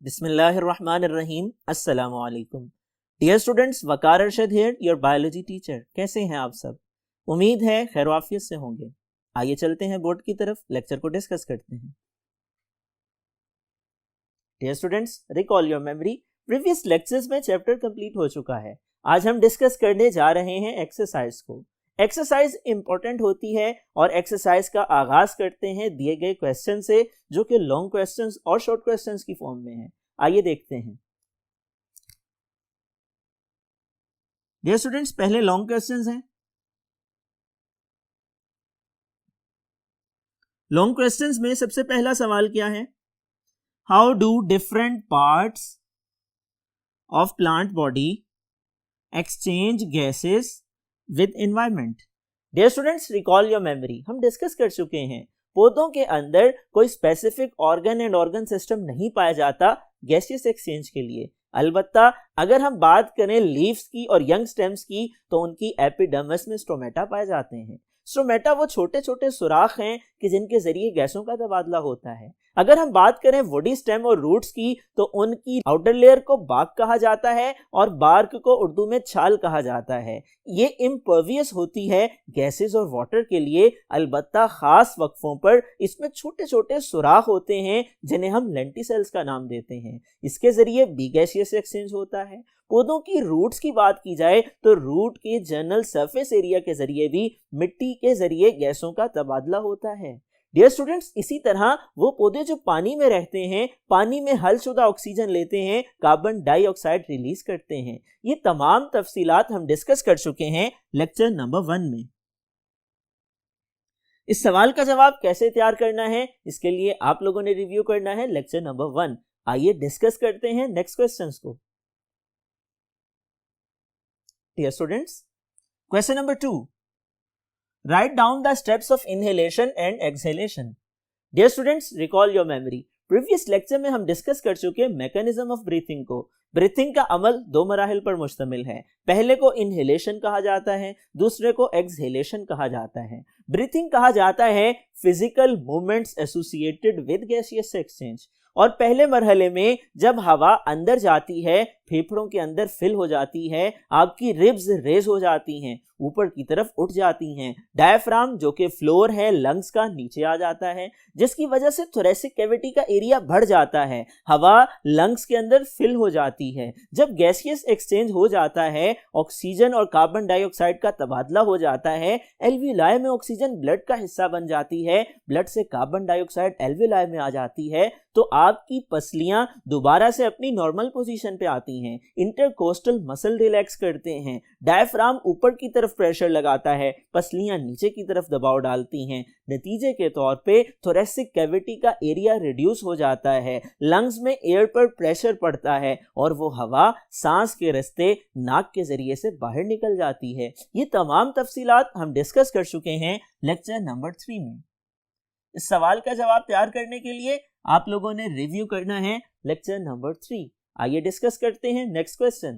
बिस्मिल्लाहिर्रहमानिर्रहीम। अस्सलामु अलैकुम। Dear students, Waqar Arshad here, your biology teacher. कैसे हैं आप सब? उम्मीद है खैर आफियत से होंगे। आइए चलते हैं बोर्ड की तरफ, लेक्चर को डिस्कस करते हैं। Dear students, recall your memory. Previous lectures में चैप्टर कंप्लीट हो चुका है। आज हम डिस्कस करने जा रहे हैं एक्सरसाइज को। एक्सरसाइज इंपॉर्टेंट होती है और एक्सरसाइज का आगाज करते हैं दिए गए क्वेश्चन से, जो कि लॉन्ग क्वेश्चंस और शॉर्ट क्वेश्चंस की फॉर्म में है। आइए देखते हैं। डियर स्टूडेंट्स, पहले लॉन्ग क्वेश्चंस हैं। लॉन्ग क्वेश्चंस में सबसे पहला सवाल क्या है? How do different parts of plant body exchange gases with environment? Dear students, recall your memory. हम डिस्कस कर चुके हैं पौधों के अंदर कोई specific organ and organ system नहीं पाया जाता गैसियस एक्सचेंज के लिए। अलबत्ता अगर हम बात करें लीव्स की और यंग स्टेम्स की, तो उनकी एपिडर्मिस में स्ट्रोमेटा पाए जाते हैं। स्ट्रोमेटा वो छोटे छोटे सुराख हैं कि जिनके जरिए गैसों का तबादला होता है। अगर हम बात करें वुडी स्टेम और रूट्स की, तो उनकी आउटर लेयर को बार्क कहा जाता है और बार्क को उर्दू में छाल कहा जाता है। ये इम्पर्वियस होती है गैसेस और वाटर के लिए। अलबत्ता खास वक्फों पर इसमें छोटे छोटे सुराख होते हैं जिन्हें हम लेंटिसेल्स का नाम देते हैं। इसके जरिए बी गैसियस एक्सचेंज होता है। पौधों की रूट्स की बात की जाए तो रूट के जनरल सरफेस एरिया के जरिए भी मिट्टी के जरिए गैसों का तबादला होता है। डियर स्टूडेंट्स, इसी तरह वो पौधे जो पानी में रहते हैं, पानी में हलशुदा ऑक्सीजन लेते हैं, कार्बन डाइऑक्साइड रिलीज करते हैं। ये तमाम तफसीलात हम डिस्कस कर चुके हैं लेक्चर नंबर 1 में। इस सवाल का जवाब कैसे तैयार करना है, इसके लिए आप लोगों ने रिव्यू करना है लेक्चर नंबर 1। आइए डिस्कस करते हैं नेक्स्ट क्वेश्चंस को। Dear students, question number 2. Write down the steps of inhalation and exhalation. Dear students, recall your memory. Previous lecture में हम डिस्कस कर चुके मैकेनिज्म ऑफ ब्रीथिंग को। ब्रीथिंग का अमल 2 मराहिल पर मुश्तमिल है। पहले को इनहेलेशन कहा जाता है, दूसरे को एक्सहेलेशन कहा जाता है। ब्रीथिंग कहा जाता है physical movements associated with gaseous exchange. और पहले मरहले में जब हवा अंदर जाती है, फेफड़ों के अंदर फिल हो जाती है, आपकी रिब्स रेज हो जाती हैं, ऊपर की तरफ उठ जाती हैं। डायफ्राम जो कि फ्लोर है लंग्स का, नीचे आ जाता है, जिसकी वजह से थोरेसिक कैविटी का एरिया बढ़ जाता है। हवा लंग्स के अंदर फिल हो जाती है। जब गैसियस एक्सचेंज हो जाता है, ऑक्सीजन और कार्बन डाइऑक्साइड का तबादला हो जाता है, एल्वियोलाई में ऑक्सीजन ब्लड का हिस्सा बन जाती है, ब्लड से कार्बन डाइऑक्साइड एल्वियोलाई में आ जाती है, तो आपकी पसलियां दोबारा से अपनी नॉर्मल पोजीशन पे आती हैं। इंटरकोस्टल मसल रिलैक्स करते हैं, डायफ्राम ऊपर की तरफ प्रेशर लगाता है, पसलियां नीचे की तरफ दबाव डालती हैं। नतीजे के तौर पे थोरेसिक कैविटी का एरिया रिड्यूस हो जाता है, लंग्स में एयर पर प्रेशर पड़ता है और वो हवा सांस के रास्ते नाक के जरिए से बाहर निकल जाती है। ये तमाम तफसीलात हम डिस्कस कर चुके हैं लेक्चर नंबर 3 में। इस सवाल का जवाब तैयार करने के लिए आप लोगों ने रिव्यू करना है लेक्चर नंबर 3। आइए डिस्कस करते हैं next question.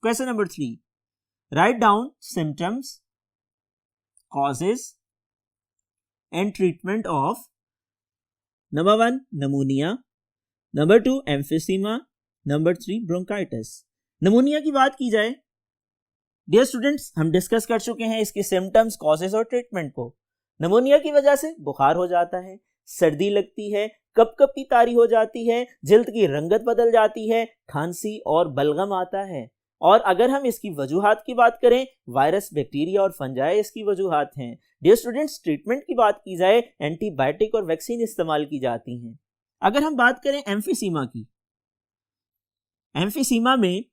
Question number 3, write down symptoms, causes and treatment of number 1 नमूनिया, number 2 emphysema, number 3 bronchitis. नमूनिया की बात की जाए, डियर स्टूडेंट्स, हम डिस्कस कर चुके हैं इसके सिम्टम्स, कॉजेस और ट्रीटमेंट को। नमूनिया की वजह से बुखार हो जाता है, सर्दी लगती है, कपकपी तारी हो जाती है, जल्द की रंगत बदल जाती है, खांसी और बलगम आता है। और अगर हम इसकी वजूहात की बात करें, वायरस, बैक्टीरिया और फंजाई इसकी वजूहात हैं। डियर स्टूडेंट्स, ट्रीटमेंट की बात की जाए, एंटीबायोटिक और वैक्सीन इस्तेमाल की जाती हैं। अगर हम बात करें एम्फिसीमा की, एम्फिसीमा में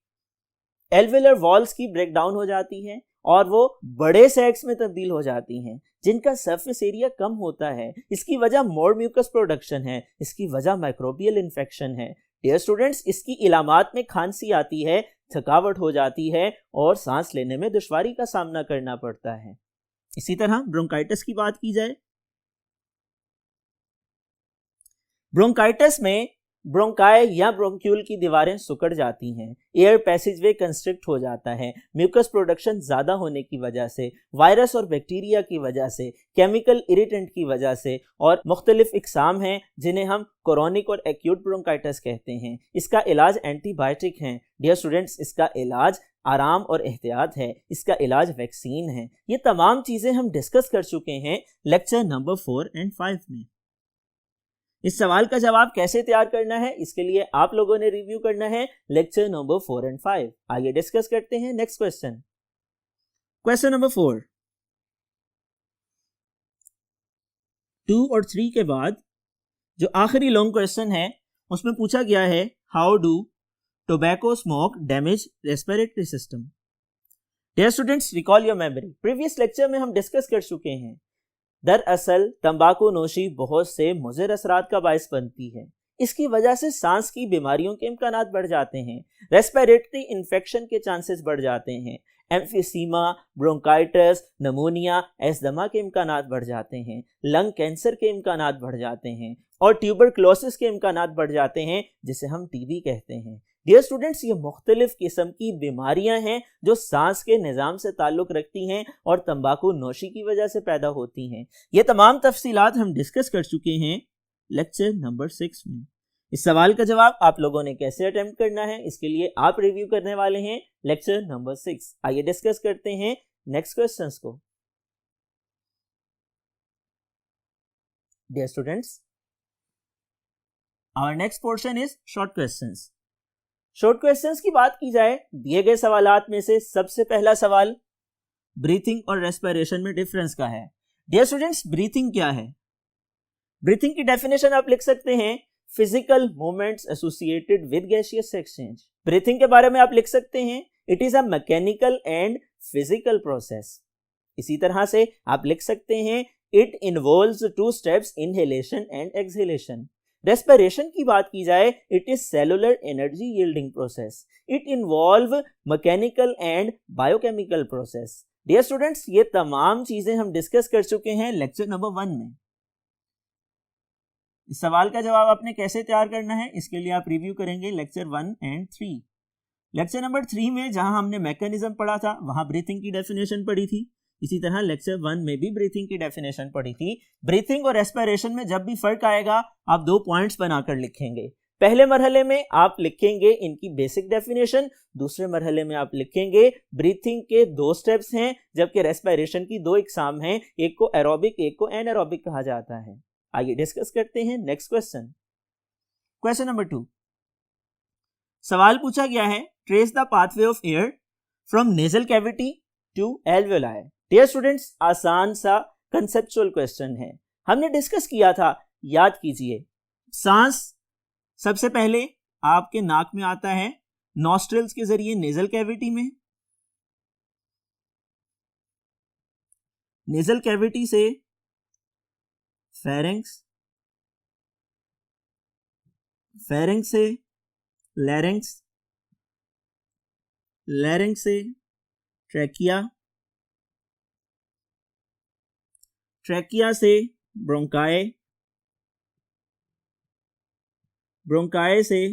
एल्वेलर वॉल्स की ब्रेकडाउन हो जाती है और वो बड़े सैक्स में तब्दील हो जाती हैं, जिनका सरफेस एरिया कम होता है। इसकी वजह मोर म्यूकस प्रोडक्शन है, इसकी वजह माइक्रोबियल इन्फेक्शन है। डियर स्टूडेंट्स, इसकी इलामात में खांसी आती है, थकावट हो जाती है और सांस लेने में दुश्वारी का सामना करना पड़ता है। इसी तरह ब्रोंकाइटिस की बात की जाए, ब्रोंकाइटिस में ब्रोंकाई या ब्रोंक्यूल की दीवारें सिकुड़ जाती हैं, एयर पैसेजवे कंस्ट्रिक्ट हो जाता है, म्यूकस प्रोडक्शन ज़्यादा होने की वजह से, वायरस और बैक्टीरिया की वजह से, केमिकल इरिटेंट की वजह से, और मुख्तलिफ इकसाम हैं जिन्हें हम क्रोनिक और एक्यूट ब्रोंकाइटिस कहते हैं। इसका इलाज एंटीबायोटिक हैं। डियर स्टूडेंट्स, इसका इलाज आराम और एहतियात है, इसका इलाज वैक्सीन है। ये तमाम चीज़ें हम डिस्कस कर चुके हैं लेक्चर नंबर 4 और 5 में। इस सवाल का जवाब कैसे तैयार करना है, इसके लिए आप लोगों ने रिव्यू करना है लेक्चर नंबर 4 और 5। आइए डिस्कस करते हैं नेक्स्ट क्वेश्चन। क्वेश्चन नंबर 4, 2 और 3 के बाद जो आखिरी लॉन्ग क्वेश्चन है उसमें पूछा गया है, how do tobacco smoke damage respiratory system. Dear students, recall your memory. Previous lecture में हम डिस्कस कर चुके हैं, दरअसल तंबाकू नोशी बहुत से मुज़िर असरात का बायस बनती है। इसकी वजह से सांस की बीमारियों के इम्कानात बढ़ जाते हैं, रेस्पिरेटरी इन्फेक्शन के चांसेस बढ़ जाते हैं, एम्फीसीमा, ब्रोंकाइटिस, नमोनिया, एस्थमा के इम्कानात बढ़ जाते हैं, लंग कैंसर के इम्कानात बढ़ जाते हैं और ट्यूबरक्लोसिस के इम्कानात बढ़ जाते हैं, जिसे हम टीबी कहते हैं। डियर स्टूडेंट्स, ये मुख्तलिफ किस्म की बीमारियां हैं जो सांस के निज़ाम से ताल्लुक़ रखती हैं और तंबाकू नोशी की वजह से पैदा होती हैं। ये तमाम तफसीलात हम डिस्कस कर चुके हैं लेक्चर नंबर 6 में। इस सवाल का जवाब आप लोगों ने कैसे अटेम्प्ट करना है, इसके लिए आप रिव्यू करने वाले हैं लेक्चर नंबर 6। आइए डिस्कस करते हैं नेक्स्ट क्वेश्चंस को। Dear students, our next portion is short questions. Short questions की बात की जाए, दिए गए सवालात में से सबसे पहला सवाल ब्रीथिंग और रेस्पिरेशन में डिफरेंस का है। डियर स्टूडेंट्स, ब्रीथिंग क्या है? ब्रीथिंग की डेफिनेशन आप लिख सकते हैं, physical movements associated with gaseous exchange. Breathing के बारे में आप लिख सकते हैं, it is a mechanical and physical process. इसी तरह से आप लिख सकते हैं, it involves 2 steps, inhalation and exhalation. Respiration की बात की जाए, it is cellular energy yielding process. It involve mechanical and biochemical process. Dear students, ये तमाम चीजें हम डिस्कस कर चुके हैं लेक्चर नंबर 1 में। इस सवाल का जवाब आपने कैसे तैयार करना है, इसके लिए आप रिव्यू करेंगे लेक्चर 1 और 3। लेक्चर नंबर 3 में जहां हमने मैकेनिज्म पढ़ा था, वहां ब्रीथिंग की डेफिनेशन पढ़ी थी। इसी तरह लेक्चर 1 में भी ब्रीथिंग की डेफिनेशन पढ़ी थी। ब्रीथिंग और रेस्पिरेशन में जब भी फर्क आएगा, आप 2 पॉइंट्स बनाकर लिखेंगे। पहले मरहले में आप लिखेंगे इनकी बेसिक डेफिनेशन, दूसरे मरहले में आप लिखेंगे ब्रीथिंग के 2 स्टेप्स हैं, जबकि रेस्पिरेशन की 2 इकसाम हैं, एक को एरोबिक, एक को एनारोबिक कहा जाता है। आइए डिस्कस करते हैं नेक्स्ट क्वेश्चन। क्वेश्चन नंबर 2, सवाल पूछा गया है, trace the pathway of air from nasal cavity to alveoli. Dear students, आसान सा कंसेप्चुअल क्वेश्चन है, हमने डिस्कस किया था, याद कीजिए। सांस सबसे पहले आपके नाक में आता है, नॉस्ट्रिल्स के जरिए नेजल कैविटी में, नेजल कैविटी से फेरिंक्स, फेरिंक्स से लैरिंक्स, लैरिंक्स से ट्रैकिया, ट्रैकिया से ब्रोंकाई, ब्रोंकाई से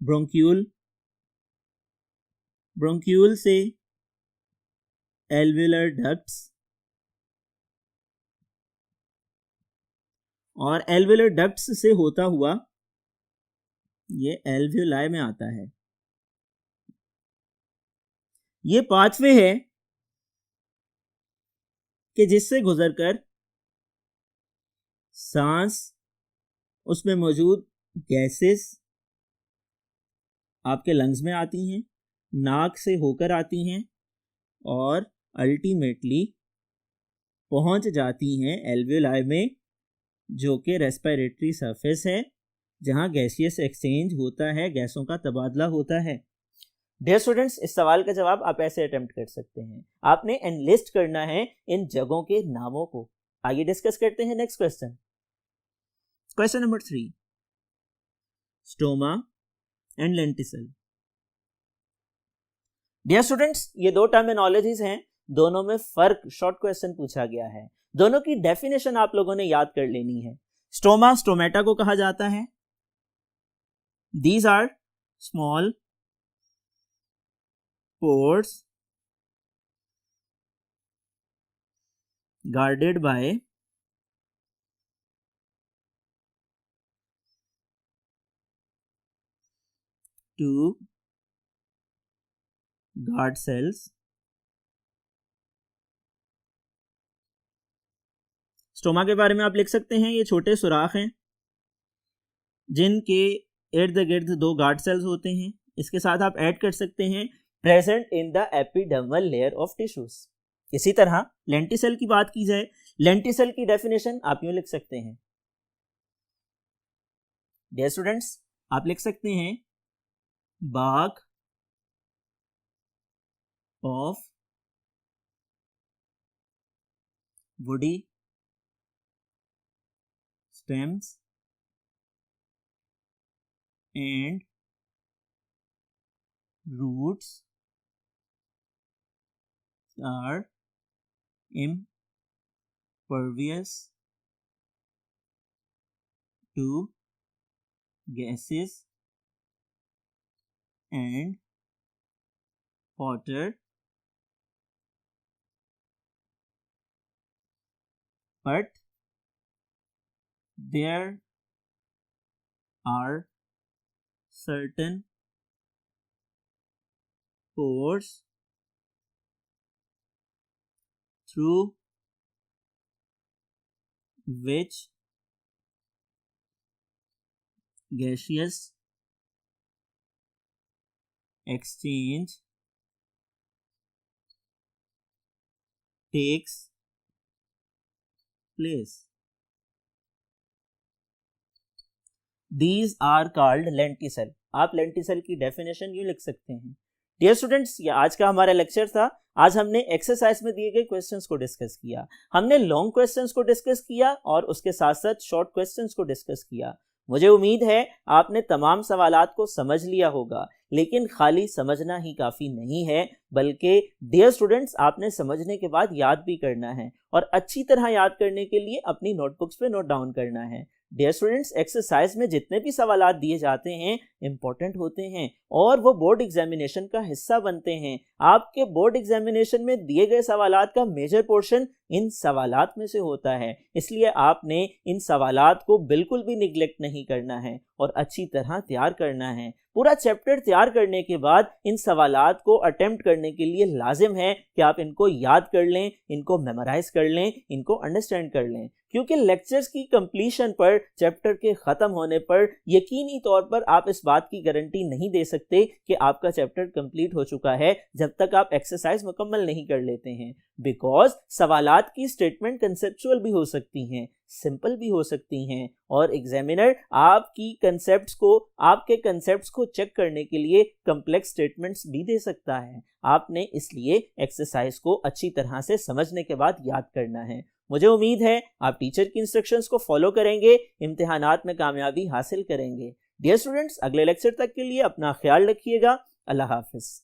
ब्रोंक्यूल, ब्रोंक्यूल से एल्वेलर डक्ट्स और एल्वेलर डक्ट्स से होता हुआ ये एल्वेलाई में आता है। ये पाथवे है कि जिससे गुजरकर सांस, उसमें मौजूद गैसेस आपके लंग्स में आती हैं, नाक से होकर आती हैं और अल्टीमेटली पहुंच जाती हैं एल्वेलाई में, जो कि रेस्पिरेटरी सरफेस है, जहां गैसियस एक्सचेंज होता है, गैसों का तबादला होता है। डियर स्टूडेंट्स, इस सवाल का जवाब आप ऐसे अटेम्प्ट कर सकते हैं, आपने एनलिस्ट करना है इन जगहों के नामों को। आइए डिस्कस करते हैं next question. Question number 3, stoma and lenticel. Dear students, ये 2 टर्मिनोलॉजीज हैं, दोनों में फर्क शॉर्ट क्वेश्चन पूछा गया है, दोनों की डेफिनेशन आप लोगों ने याद कर लेनी है। स्टोमा स्टोमेटा को कहा जाता है, These are small pores guarded by two guard cells. Stoma के बारे में आप लिख सकते हैं ये छोटे सुराख हैं जिनके इर्द गिर्द दो गार्ड सेल्स होते हैं. इसके साथ आप ऐड कर सकते हैं present in the epidermal layer of tissues. इसी तरह लेंटिसेल की बात की जाए, लेंटिसेल की डेफिनेशन आप यूं लिख सकते हैं. डियर स्टूडेंट्स, आप लिख सकते हैं bark of woody stems and roots are impervious to gases and water, but there are certain pores through which gaseous exchange takes place. These are called lenticel. आप lenticel की डेफिनेशन यूं लिख सकते हैं. डियर स्टूडेंट्स, ये आज का हमारा लेक्चर था. आज हमने एक्सरसाइज में दिए गए क्वेश्चंस को डिस्कस किया. हमने लॉन्ग क्वेश्चंस को डिस्कस किया और उसके साथ साथ शॉर्ट क्वेश्चंस को डिस्कस किया. मुझे उम्मीद है आपने तमाम सवालात को समझ लिया होगा, लेकिन खाली समझना ही काफ़ी नहीं है, बल्कि डियर स्टूडेंट्स आपने समझने के बाद याद भी करना है और अच्छी तरह याद करने के लिए अपनी नोटबुक्स पे नोट डाउन करना है. डियर स्टूडेंट्स, एक्सरसाइज में जितने भी सवालात दिए जाते हैं इंपॉर्टेंट होते हैं और वो बोर्ड एग्जामिनेशन का हिस्सा बनते हैं. आपके बोर्ड एग्जामिनेशन में दिए गए सवालात का मेजर पोर्शन इन सवालात में से होता है, इसलिए आपने इन सवालात को बिल्कुल भी निगलेक्ट नहीं करना है और अच्छी तरह तैयार करना है. पूरा चैप्टर तैयार करने के बाद इन सवालात को अटेम्प्ट करने के लिए लाजिम है कि आप इनको याद कर लें, इनको मेमोराइज कर लें, इनको अंडरस्टैंड कर लें, क्योंकि लेक्चर्स की कंप्लीशन पर, चैप्टर के ख़त्म होने पर यकीनी तौर पर आप इस बात की गारंटी नहीं दे सकते कि आपका चैप्टर कंप्लीट हो चुका है जब तक आप एक्सरसाइज मुकम्मल नहीं कर लेते हैं. बिकॉज सवालात की स्टेटमेंट कंसेप्चुअल भी हो सकती हैं, सिंपल भी हो सकती हैं और एग्जामिनर आपकी कंसेप्ट्स को, आपके कंसेप्ट्स को चेक करने के लिए कम्प्लेक्स स्टेटमेंट्स भी दे सकता है. आपने इसलिए एक्सरसाइज को अच्छी तरह से समझने के बाद याद करना है. मुझे उम्मीद है आप टीचर की इंस्ट्रक्शंस को फॉलो करेंगे, इम्तिहानात में कामयाबी हासिल करेंगे. डियर स्टूडेंट्स, अगले लेक्चर तक के लिए अपना ख्याल रखिएगा. अल्लाह हाफिज़.